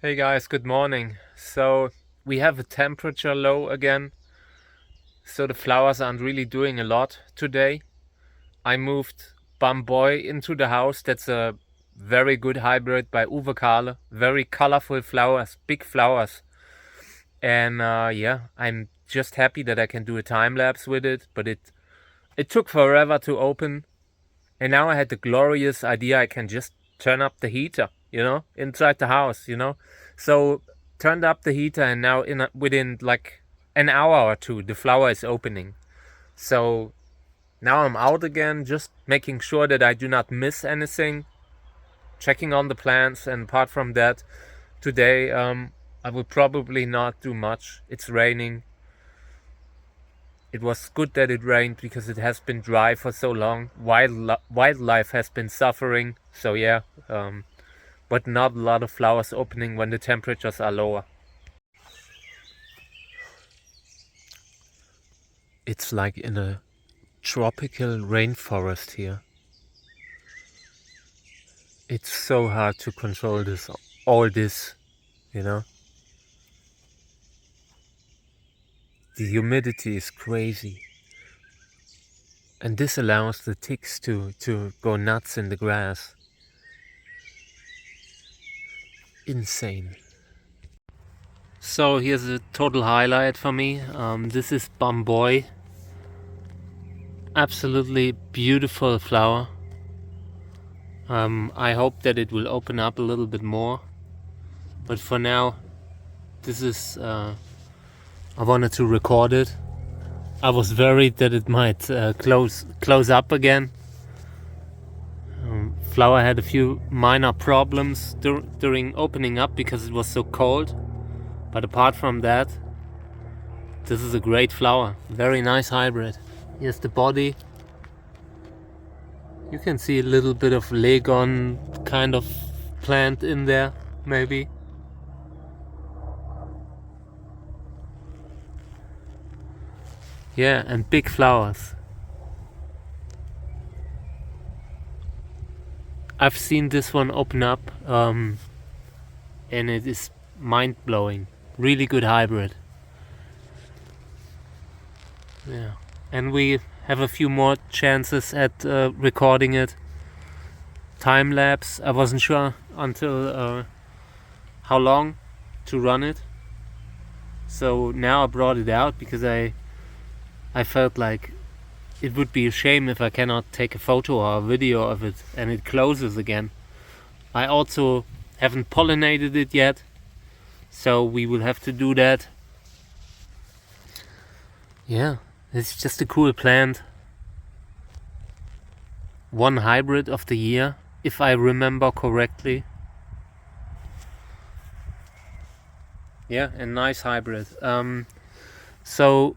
Hey guys, good morning. So we have a temperature low again, so the flowers aren't really doing a lot today. I moved BAMBOI into the house. That's a very good hybrid by Uwe Kahle. Very colorful flowers, big flowers. And yeah, I'm just happy that I can do a time lapse with it, but it took forever to open. And now I had the glorious idea I can just turn up the heater, inside the house. So turned up the heater and now within like an hour or two, the flower is opening. So now I'm out again, just making sure that I do not miss anything, checking on the plants. And apart from that, today I will probably not do much. It's raining. It was good that it rained because it has been dry for so long. Wildlife has been suffering. So yeah, but not a lot of flowers opening when the temperatures are lower. It's like in a tropical rainforest here. It's so hard to control all this, you know. The humidity is crazy. And this allows the ticks to go nuts in the grass. Insane. So here's a total highlight for me. This is BAMBOI. Absolutely beautiful flower. I hope that it will open up a little bit more. But for now, this is... I wanted to record it. I was worried that it might close up again. Flower had a few minor problems during opening up because it was so cold. But apart from that, this is a great flower. Very nice hybrid. Here's the body. You can see a little bit of Legon kind of plant in there, maybe. Yeah, and big flowers. I've seen this one open up, and it is mind-blowing. Really good hybrid. Yeah, and we have a few more chances at recording it. Time lapse. I wasn't sure until how long to run it. So now I brought it out because I felt like it would be a shame if I cannot take a photo or a video of it and it closes again. I also haven't pollinated it yet, so we will have to do that. Yeah, it's just a cool plant. One hybrid of the year, if I remember correctly. Yeah, a nice hybrid. So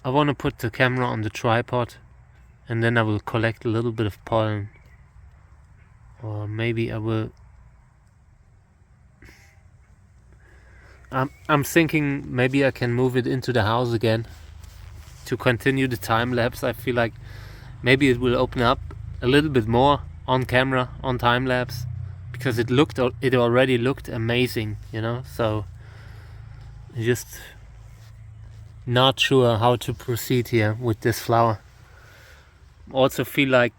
I want to put the camera on the tripod and then I will collect a little bit of pollen. Or maybe I will... I'm thinking maybe I can move it into the house again to continue the time lapse. I feel like maybe it will open up a little bit more on camera, on time lapse, because it already looked amazing, so just not sure how to proceed here with this flower. Also feel like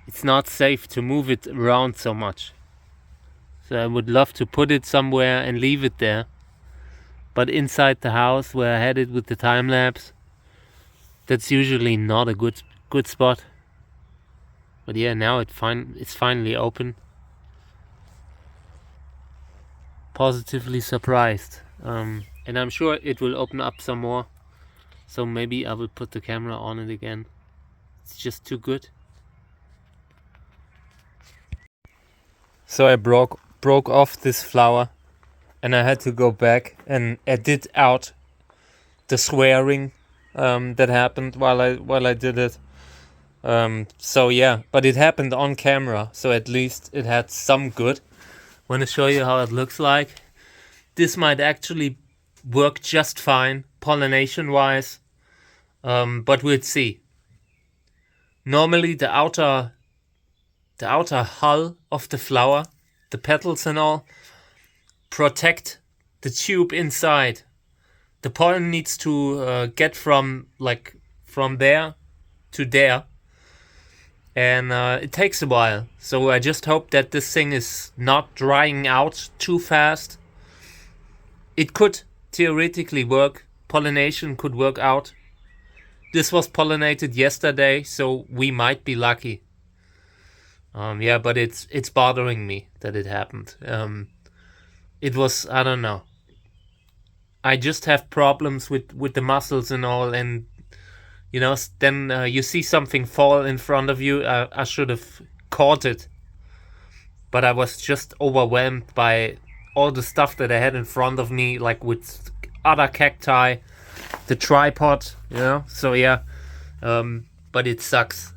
it's not safe to move it around so much, so I would love to put it somewhere and leave it there, but inside the house where I had it with the time lapse, that's usually not a good spot. But yeah, now it's finally open. Positively surprised. And I'm sure it will open up some more. So maybe I will put the camera on it again. It's just too good. So I broke off this flower and I had to go back and edit out the swearing that happened while I did it. So yeah, but it happened on camera, so at least it had some good. Want to show you how it looks like. This might actually work just fine pollination wise, but we'll see. Normally the outer hull of the flower, the petals and all, protect the tube inside. The pollen needs to get from there to there, and it takes a while. So I just hope that this thing is not drying out too fast. It could theoretically work. Pollination could work out. This was pollinated yesterday, so we might be lucky. Yeah, but it's bothering me that it happened. It was, I don't know. I just have problems with the muscles and all, and then you see something fall in front of you. I should have caught it, but I was just overwhelmed by all the stuff that I had in front of me, like with other cacti, the tripod, so yeah. But it sucks.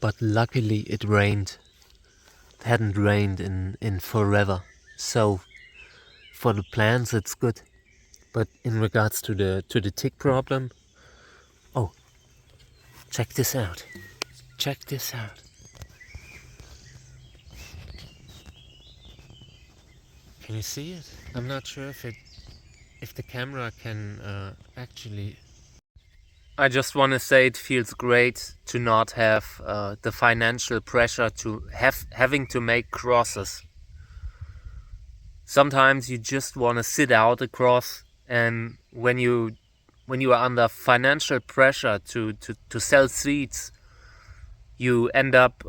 But luckily it rained. It hadn't rained in forever, so for the plants it's good. But in regards to the tick problem, oh, check this out. Check this out. Can you see it? I'm not sure if the camera can actually. I just want to say it feels great to not have the financial pressure to having to make crosses. Sometimes you just want to sit out a cross, and when you are under financial pressure to sell seeds, you end up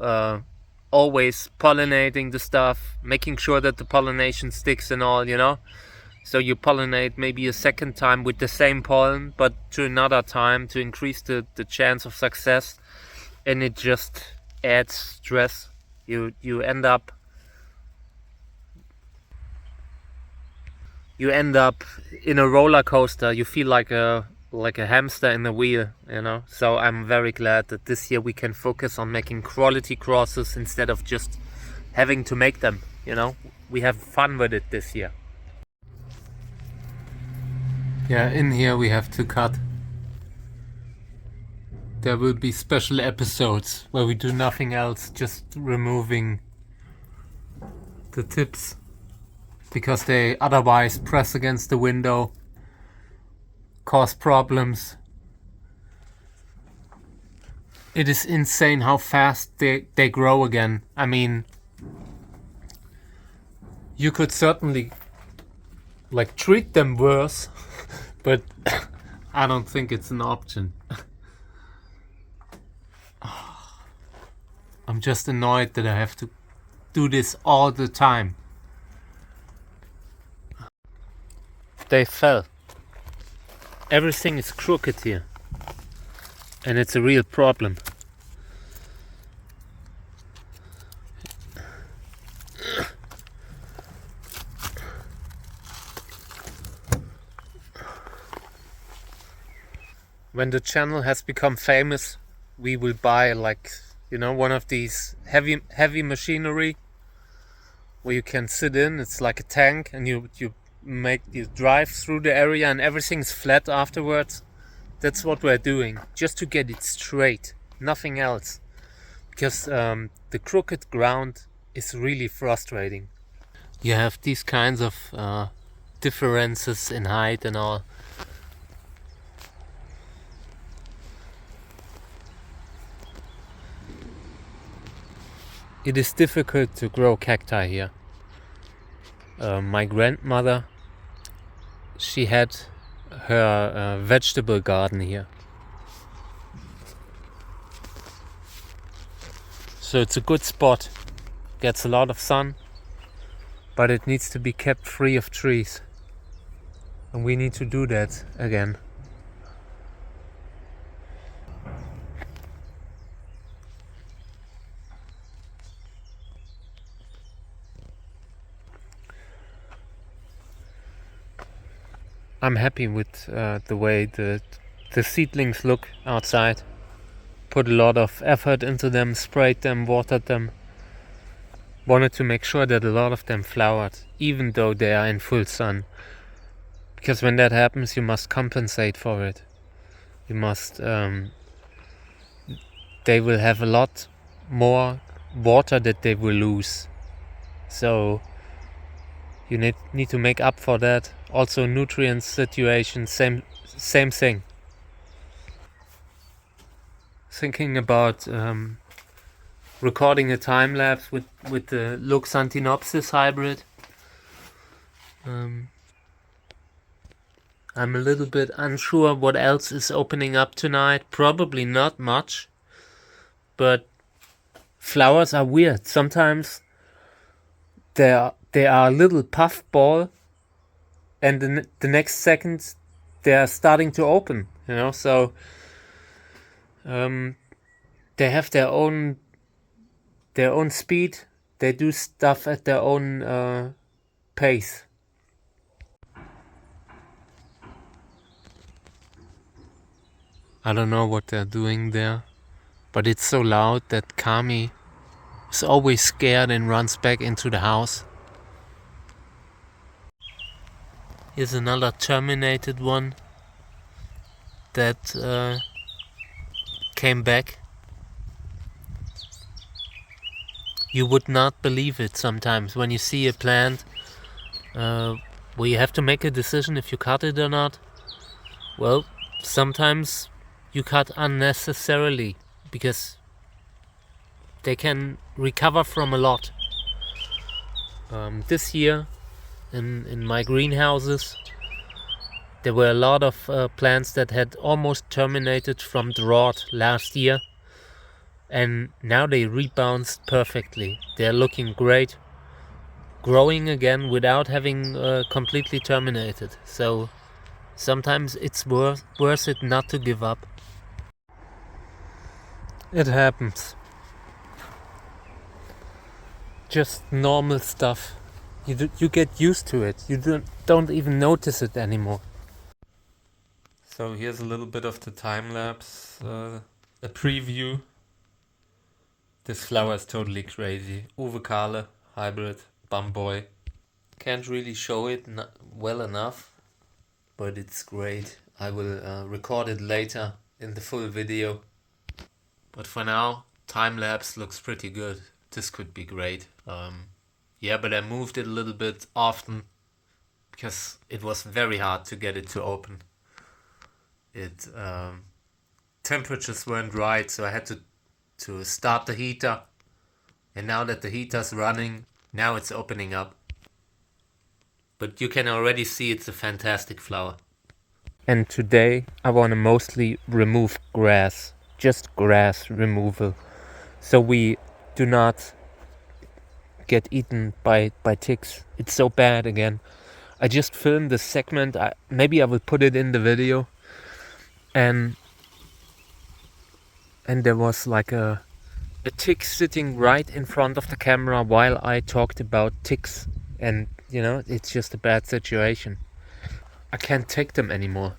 always pollinating the stuff, making sure that the pollination sticks and all, So you pollinate maybe a second time with the same pollen, but to another time to increase the chance of success, and it just adds stress. You end up in a roller coaster. You feel like a hamster in a wheel, So I'm very glad that this year we can focus on making quality crosses instead of just having to make them, We have fun with it this year. Yeah, in here we have to cut. There will be special episodes where we do nothing else, just removing the tips, because they otherwise press against the window, cause problems. It is insane how fast they grow again. I mean, you could certainly treat them worse, but I don't think it's an option. I'm just annoyed that I have to do this all the time. They fell. Everything is crooked here, and it's a real problem. When the channel has become famous, we will buy one of these heavy machinery where you can sit in. It's like a tank, and you drive through the area and everything's flat afterwards. That's what we're doing, just to get it straight, nothing else. Because the crooked ground is really frustrating. You have these kinds of differences in height and all. It is difficult to grow cacti here. My grandmother, she had her vegetable garden here. So it's a good spot. Gets a lot of sun, but it needs to be kept free of trees. And we need to do that again. I'm happy with the way the seedlings look outside. Put a lot of effort into them, sprayed them, watered them. Wanted to make sure that a lot of them flowered, even though they are in full sun. Because when that happens, you must compensate for it. You must. They will have a lot more water that they will lose. So you need to make up for that. Also nutrient situation, same thing. Thinking about recording a time lapse with the Loxanthocereus hybrid. I'm a little bit unsure what else is opening up tonight. Probably not much, but flowers are weird. Sometimes they are a little puff ball, and the next second they are starting to open. So they have their own speed. They do stuff at their own pace. I don't know what they're doing there, but it's so loud that Kami is always scared and runs back into the house. Here's another terminated one that came back. You would not believe it sometimes when you see a plant where you have to make a decision if you cut it or not. Well, sometimes you cut unnecessarily because they can recover from a lot. This year in my greenhouses there were a lot of plants that had almost terminated from drought last year, and now they rebounded perfectly. They're looking great, growing again without having completely terminated. So sometimes it's worth it not to give up. It happens. Just normal stuff. You get used to it. You don't even notice it anymore. So here's a little bit of the time lapse, a preview. This flower is totally crazy. Uwe Kahle hybrid BAMBOI. Can't really show it well enough, but it's great. I will record it later in the full video. But for now, time lapse looks pretty good. This could be great. Yeah, but I moved it a little bit often because it was very hard to get it to open. Temperatures weren't right, so I had to start the heater. And now that the heater's running, now it's opening up. But you can already see it's a fantastic flower. And today I want to mostly remove grass. Just grass removal. So we do not get eaten by ticks. It's so bad again. I just filmed this segment. Maybe I will put it in the video. And there was like a tick sitting right in front of the camera while I talked about ticks. And it's just a bad situation. I can't take them anymore.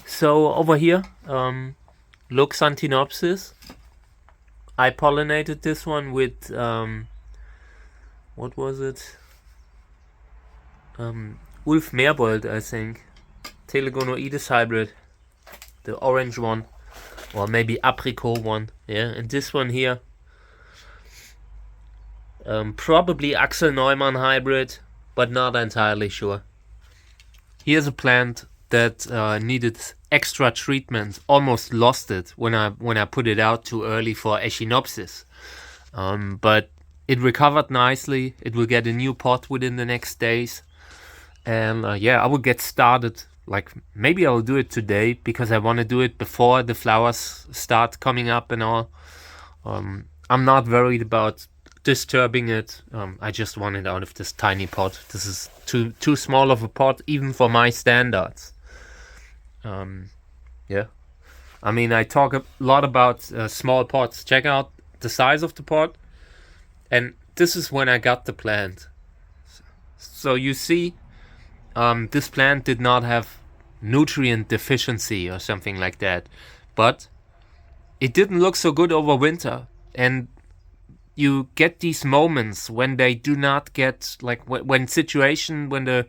So over here, Loxanthocereus. I pollinated this one with what was it? Ulf Merbold, I think. Telegonoides hybrid, the orange one, or maybe apricot one. Yeah, and this one here, probably Axel Neumann hybrid, but not entirely sure. Here's a plant that needed extra treatment. Almost lost it when I put it out too early for Echinopsis. But it recovered nicely. It will get a new pot within the next days. And yeah, I will get started. Like maybe I'll do it today because I want to do it before the flowers start coming up and all. I'm not worried about disturbing it. I just want it out of this tiny pot. This is too small of a pot even for my standards. Yeah, I mean, I talk a lot about small pots. Check out the size of the pot, and this is when I got the plant. So you see, this plant did not have nutrient deficiency or something like that, but it didn't look so good over winter. And you get these moments when they do not get, like when the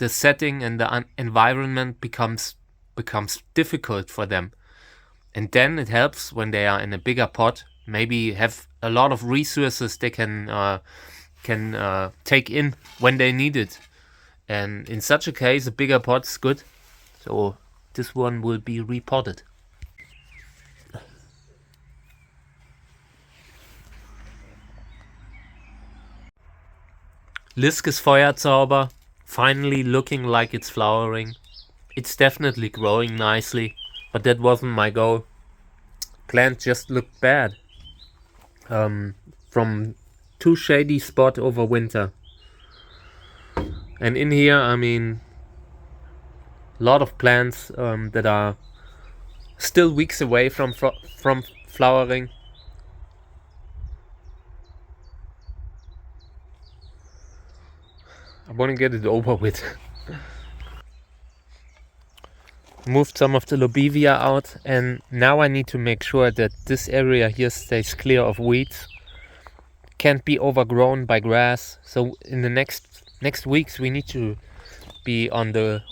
setting and the environment becomes difficult for them. And then it helps when they are in a bigger pot, maybe have a lot of resources they can take in when they need it. And in such a case, a bigger pot is good. So this one will be repotted. Liskes Feuerzauber, finally looking like it's flowering. It's definitely growing nicely, but that wasn't my goal. Plant just looked bad. From too shady spot over winter. And in here, I mean, a lot of plants that are still weeks away from flowering. I want to get it over with. Moved some of the lobevia out, and now I need to make sure that this area here stays clear of weeds. Can't be overgrown by grass. So in the next weeks we need to be on the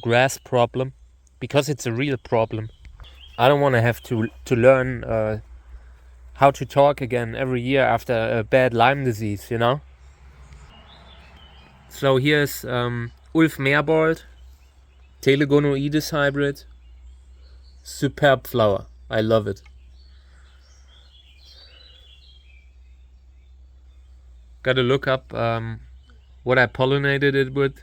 grass problem, because it's a real problem. I don't want to have to learn how to talk again every year after a bad Lyme disease, you know. So here's Ulf Merbold, Telegonoides hybrid. Superb flower. I love it. Gotta look up what I pollinated it with.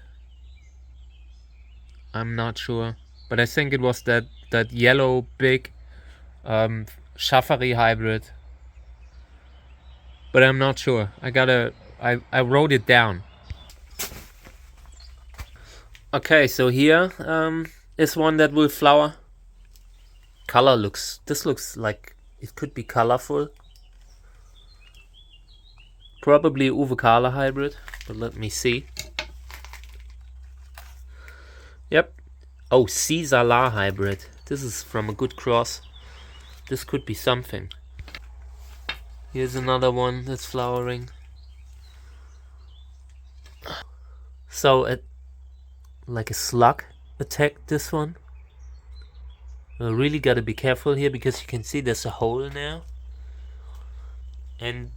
I'm not sure, but I think it was that yellow big Schaffery hybrid. But I'm not sure. I wrote it down. Okay, so here is one that will flower. This looks like it could be colorful. Probably Uwe Kahler hybrid, but let me see. Yep. Oh, Caesar hybrid. This is from a good cross. This could be something. Here's another one that's flowering. So like a slug attacked this one. I really gotta be careful here, because you can see there's a hole now. And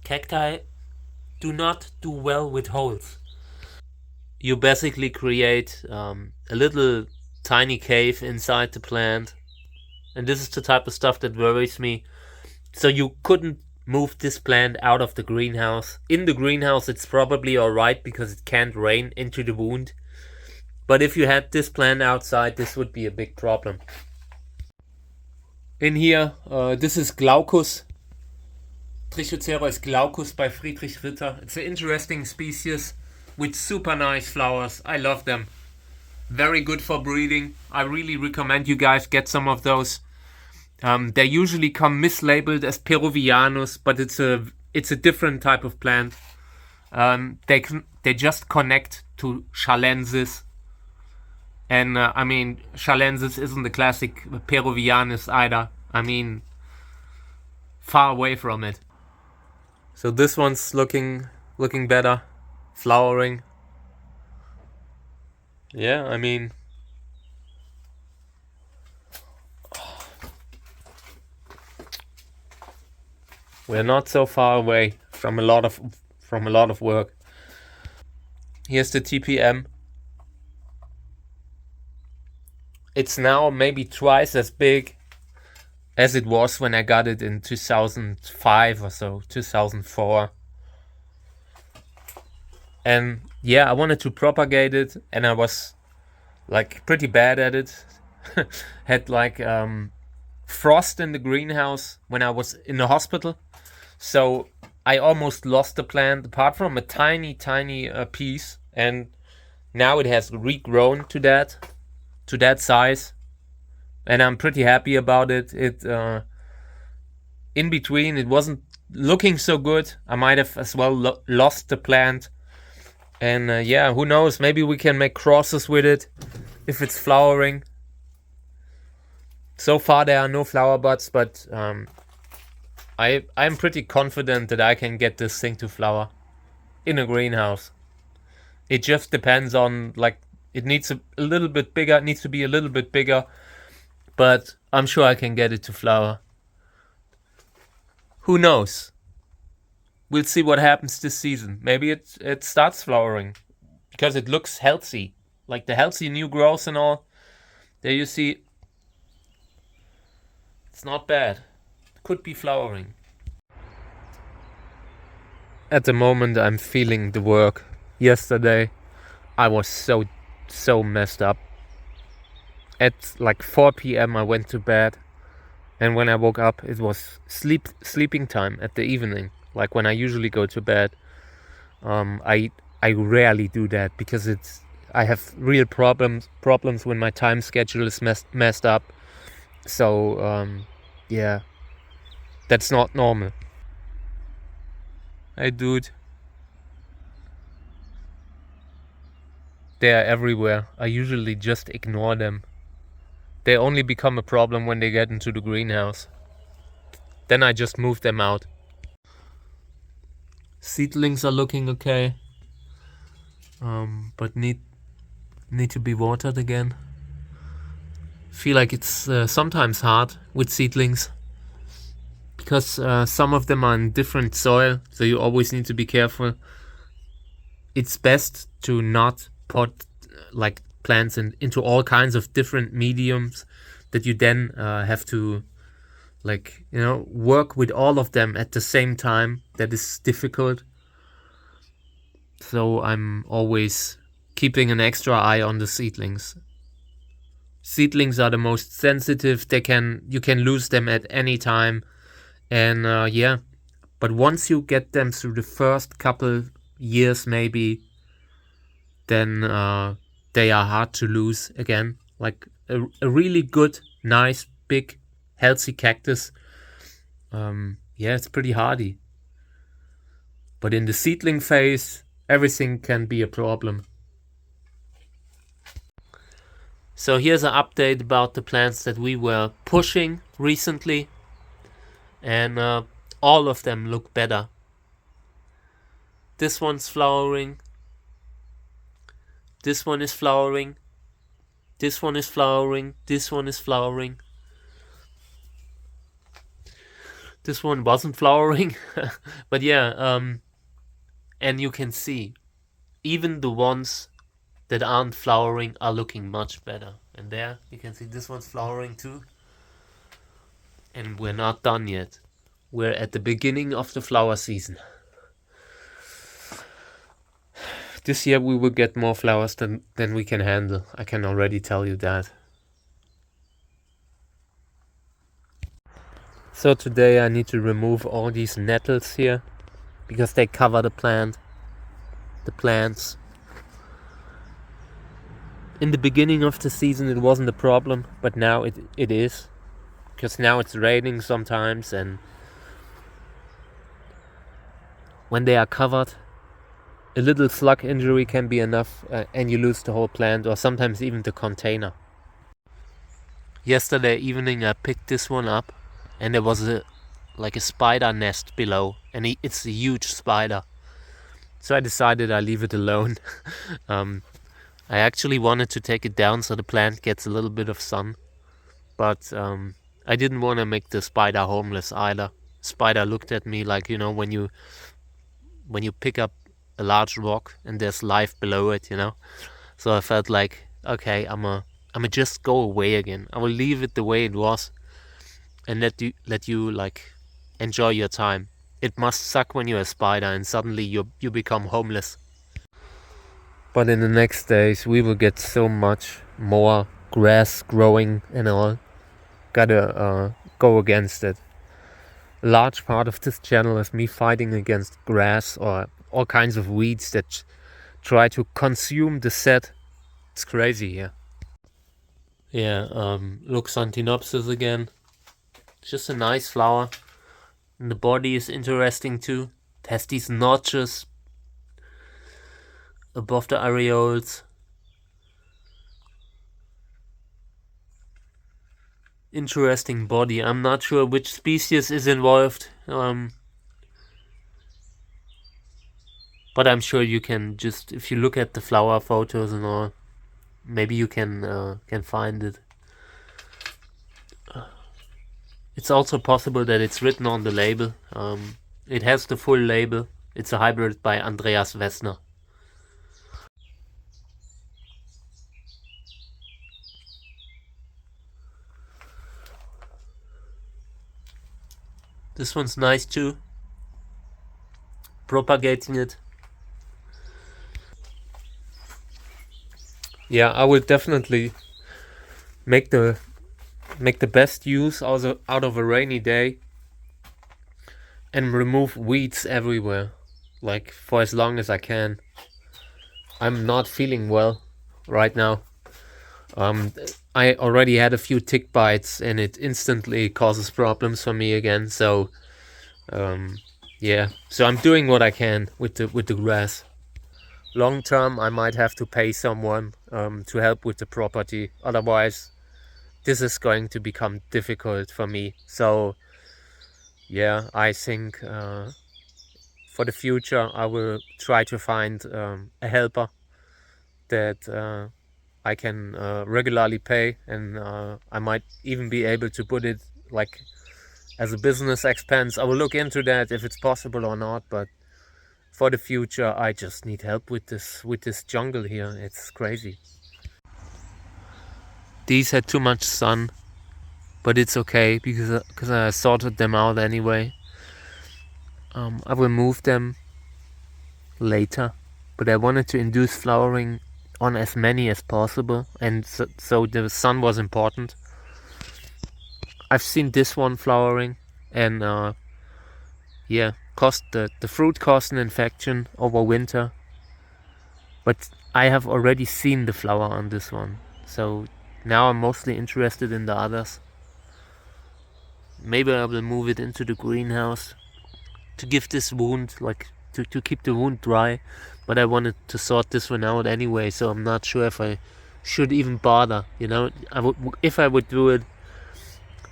cacti do not do well with holes. You basically create a little tiny cave inside the plant. And this is the type of stuff that worries me. So you couldn't move this plant out of the greenhouse. In the greenhouse it's probably alright, because it can't rain into the wound. But if you had this plant outside, this would be a big problem. In here, this is Glaucus. Trichocereus glaucus by Friedrich Ritter. It's an interesting species with super nice flowers. I love them. Very good for breeding. I really recommend you guys get some of those. They usually come mislabeled as Peruvianus, but it's a different type of plant. They just connect to Chalensis. And I mean, Chalensis isn't the classic Peruvianus either. I mean, far away from it. So this one's looking better, flowering. Yeah, I mean, we're not so far away from a lot of work. Here's the TPM. It's now maybe twice as big as it was when I got it in 2005 or so, 2004. And yeah, I wanted to propagate it, and I was like pretty bad at it. Had like frost in the greenhouse when I was in the hospital. So I almost lost the plant, apart from a tiny piece. And now it has regrown to that size, and I'm pretty happy about it. In between, it wasn't looking so good. I might have as well lost the plant. And yeah, who knows? Maybe we can make crosses with it if it's flowering. So far there are no flower buds, but I'm pretty confident that I can get this thing to flower in a greenhouse. It just depends on, like, it needs a little bit bigger. It needs to be a little bit bigger, but I'm sure I can get it to flower. Who knows? We'll see what happens this season. Maybe it starts flowering because it looks healthy, like the healthy new growth and all. There you see, it's not bad. Could be flowering. At the moment, I'm feeling the work. Yesterday, I was so messed up. At like 4 p.m. I went to bed, and when I woke up, it was sleeping time at the evening. Like when I usually go to bed. I rarely do that because I have real problems when my time schedule is messed up. So yeah, that's not normal. Hey dude, they are everywhere. I usually just ignore them. They only become a problem when they get into the greenhouse. Then I just move them out. Seedlings are looking okay, but need to be watered again. Feel like it's sometimes hard with seedlings because some of them are in different soil, so you always need to be careful. It's best to not put like plants into all kinds of different mediums that you then have to work with all of them at the same time. That is difficult. So I'm always keeping an extra eye on the seedlings. Seedlings are the most sensitive. You can lose them at any time. And yeah, but once you get them through the first couple years maybe, then they are hard to lose again. Like a really good, nice, big, healthy cactus. Yeah, it's pretty hardy. But in the seedling phase, everything can be a problem. So here's an update about the plants that we were pushing recently. And all of them look better. This one's flowering. This one is flowering. This one is flowering. This one is flowering. This one wasn't flowering. But yeah, and you can see even the ones that aren't flowering are looking much better. And there you can see this one's flowering too. And we're not done yet. We're at the beginning of the flower season. This year we will get more flowers than we can handle. I can already tell you that. So today I need to remove all these nettles here because they cover the plants. In the beginning of the season it wasn't a problem, but now it is. Because now it's raining sometimes, and when they are covered, a little slug injury can be enough and you lose the whole plant or sometimes even the container. Yesterday evening I picked this one up and there was a spider nest below, and it's a huge spider. So I decided I leave it alone. I actually wanted to take it down so the plant gets a little bit of sun, but I didn't want to make the spider homeless either. Spider looked at me like, when you pick up a large rock and there's life below it, So I felt like, okay, I'ma just go away again. I will leave it the way it was and let you like enjoy your time. It must suck when you're a spider and suddenly you become homeless. But in the next days we will get so much more grass growing and all. Gotta go against it. A large part of this channel is me fighting against grass or all kinds of weeds that try to consume the set. It's crazy here. Yeah, Loxanthocereus again. It's just a nice flower. And the body is interesting too. It has these notches above the areoles. Interesting body. I'm not sure which species is involved. But I'm sure you can just, if you look at the flower photos and all, maybe you can find it. It's also possible that it's written on the label. It has the full label. It's a hybrid by Andreas Wessner. This one's nice too. Propagating it. Yeah, I will definitely make the best use out of a rainy day and remove weeds everywhere, like for as long as I can. I'm not feeling well right now. I already had a few tick bites and it instantly causes problems for me again. So yeah, so I'm doing what I can with the grass. Long term, I might have to pay someone to help with the property. Otherwise, this is going to become difficult for me. So yeah, I think for the future, I will try to find a helper that I can regularly pay, and I might even be able to put it like as a business expense. I will look into that if it's possible or not, but for the future, I just need help with this jungle here. It's crazy. These had too much sun, but it's okay because I sorted them out anyway. I will move them later, but I wanted to induce flowering on as many as possible, and so the sun was important. I've seen this one flowering, and yeah, the fruit caused an infection over winter, but I have already seen the flower on this one, so now I'm mostly interested in the others. Maybe I will move it into the greenhouse to give this wound, like to keep the wound dry, but I wanted to sort this one out anyway, so I'm not sure if I should even bother, you know. If I would do it,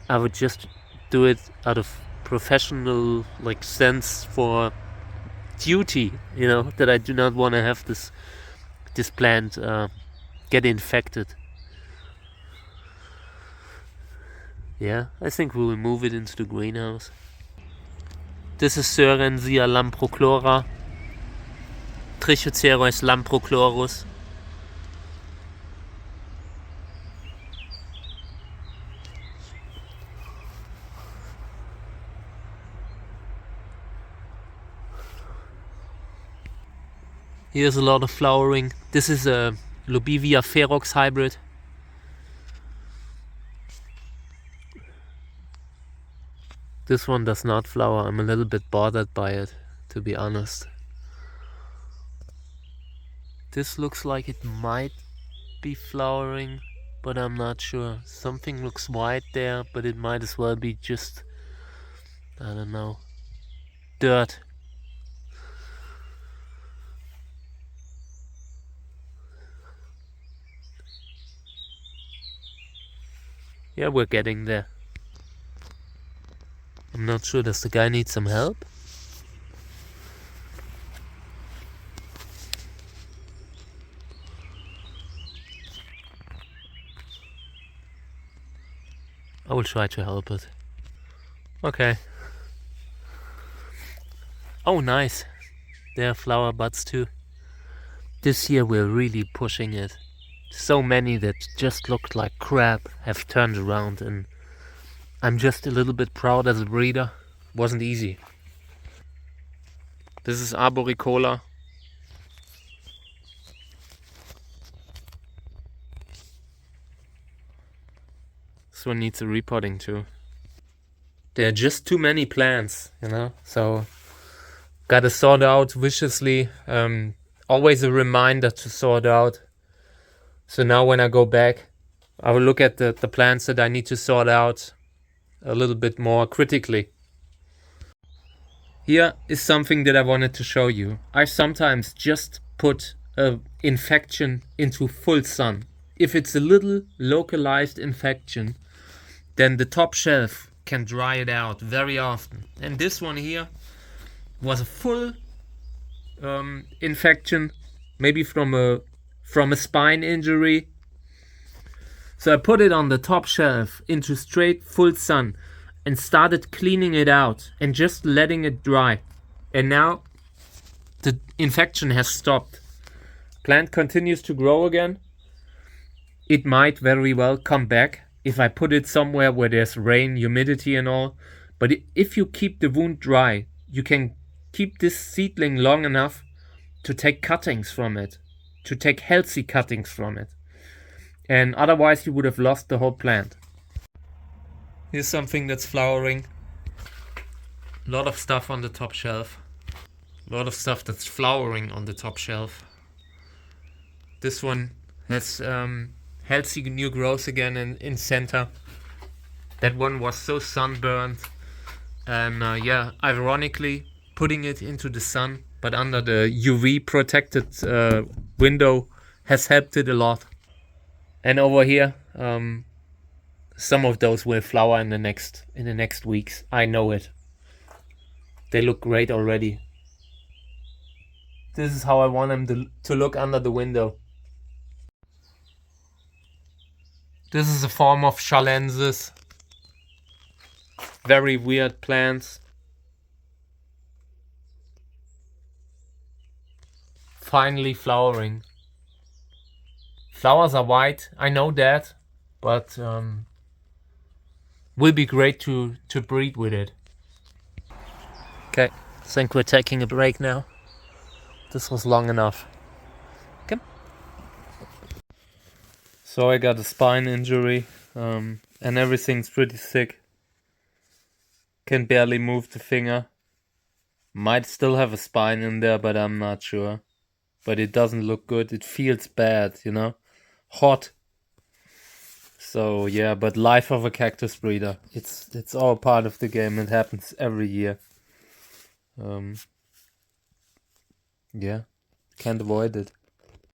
I would just do it out of professional like sense for duty, you know, that I do not want to have this plant get infected. Yeah, I think we will move it into the greenhouse. This is Sörensia lamprochlora, Trichocereus lamprochlorus. Here's a lot of flowering. This is a Lobivia ferox hybrid. This one does not flower. I'm a little bit bothered by it, to be honest. This looks like it might be flowering, but I'm not sure. Something looks white there, but it might as well be just, I don't know, dirt. Yeah, we're getting there. I'm not sure. Does the guy need some help? I will try to help it. Okay. Oh, nice. There are flower buds too. This year we're really pushing it. So many that just looked like crap have turned around, and I'm just a little bit proud as a breeder. Wasn't easy. This is Arboricola. This one needs a repotting too. There are just too many plants, you know, so gotta sort out viciously. Always a reminder to sort out. So now when I go back, I will look at the plants that I need to sort out a little bit more critically. Here is something that I wanted to show you. I sometimes just put an infection into full sun. If it's a little localized infection, then the top shelf can dry it out very often. And this one here was a full infection, maybe from a spine injury. So I put it on the top shelf into straight full sun. and started cleaning it out and just letting it dry. And now the infection has stopped. Plant continues to grow again. It might very well come back if I put it somewhere where there's rain, humidity and all. But if you keep the wound dry, you can keep this seedling long enough to take cuttings from it, to take healthy cuttings from it. And otherwise you would have lost the whole plant. Here's something that's flowering. A lot of stuff on the top shelf. A lot of stuff that's flowering on the top shelf. This one has healthy new growth again in center. That one was so sunburned. And yeah, ironically, putting it into the sun, but under the UV protected window has helped it a lot. And over here, some of those will flower in the next weeks. I know it. They look great already. This is how I want them to look under the window. This is a form of Shalensis. Very weird plants. Finally flowering. Flowers are white, I know that, but will be great to breed with it. Okay, I think we're taking a break now. This was long enough. Okay. So I got a spine injury, and everything's pretty sick. Can barely move the finger. Might still have a spine in there, but I'm not sure. But it doesn't look good. It feels bad, you know? Hot. So yeah, but life of a cactus breeder. It's all part of the game. It happens every year. Yeah, can't avoid it.